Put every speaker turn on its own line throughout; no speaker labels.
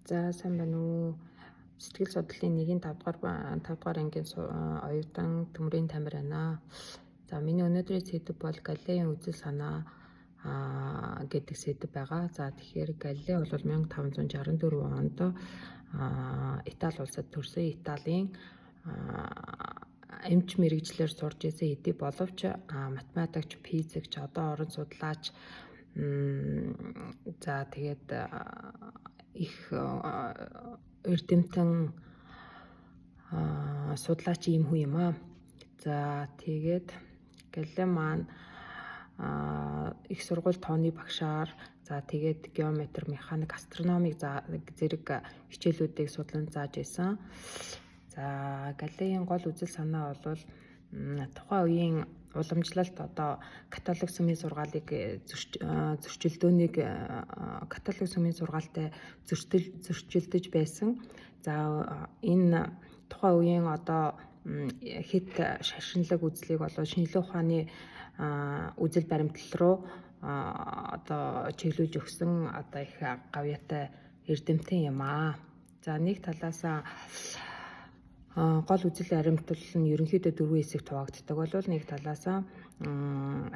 За сайн байна уу? Сэтгэл судлалын 1-ийн 5 дугаар ангийн оюутан Төмрийн Тамир байна. За миний өнөөдрийн сэдэв бол Галилеийн үзэл санаа гэдэг сэдэв байгаа. За тэгэхээр Галилей бол 1564 онд Итали улсад төрсөн. Италийн эмч мэрэгчлэр сурж исэн хэдий боловч математикч, физикч, одоо орон судлаач за тэгээд их эрдэмтэн судлаач юм хүн юм аа. За тэгээд Галилей маань их сургууль тооны багшаар за тэгээд геометр, механик, астрономик зэрэг хичээлүүдийг судлан зааж исэн. За Галилеийн гол үзэл санаа бол тухайн үеийн уламжлалт одоо католик сүмийн сургаалыг зөрчилдөөнийг католик сүмийн сургаалтай зөрчилдөж байсан. За энэ тухайн үеийн одоо хэд шашинлаг үзлийг бол шинжлэх ухааны үзэл баримтлал руу одоо чиглүүлж өгсөн одоо их гавьяатай эрдэмтэн юм аа. За нэг талаас гол үзэл баримтлал нь ерөнхийдөө 4 хэсэгт хуваагддаг бол нэг талаас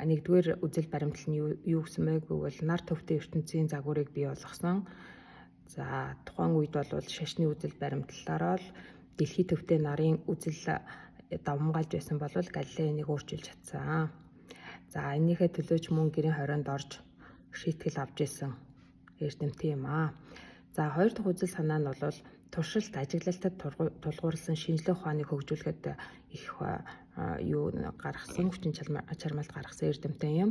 нэгдүгээр үзэл баримтлал нь юу гэсэн бэ гэвэл нар төвтэй ертөнцийн загварыг бий болгосон. За тухайн үед бол шашны үзэл баримтлалаараа л дэлхий төвтэй нарын үзэл давмгаалж байсан бол Галилей энийг өөрчилж чадсан. За энийхээ төлөөч мөн гэрийн хорионд орж шийтгэл авч исэн эрдэмтэн юм аа. За хоёр дахь үзэл санаа нь бол туршилт ажиглалтад тулгуурласан шинжлэх ухааныг хөгжүүлэхэд их гаргасан хүчин чармайлт гаргасан эрдэмтэн юм.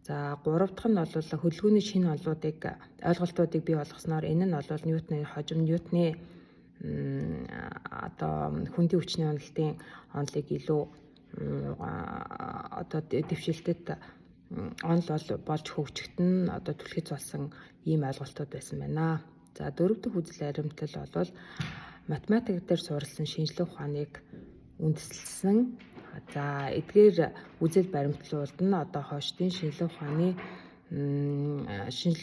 За гурав дахь нь бол хөдөлгөөний шинэ ойлголтуудыг бий болгосноор энэ нь бол Ньютоны хожим Ньютоны одоо хүндийн хүчний онолтын онолыг илүү одоо дэвшилтэд онол болж хөгжигдөн одоо түлхэж болсон ийм ойлголтууд байсан байна. За дөрөв дэх үзэл баримтлал бол математик дээр суурилсан шинжлэх ухааныг үндэслэсэн. За эдгээр үзэл баримтлалууд нь одоо хойштын шинжлэх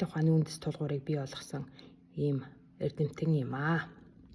ухааны үндэс тулгуурыг бий болгосон ийм эрдэмтэн юм аа.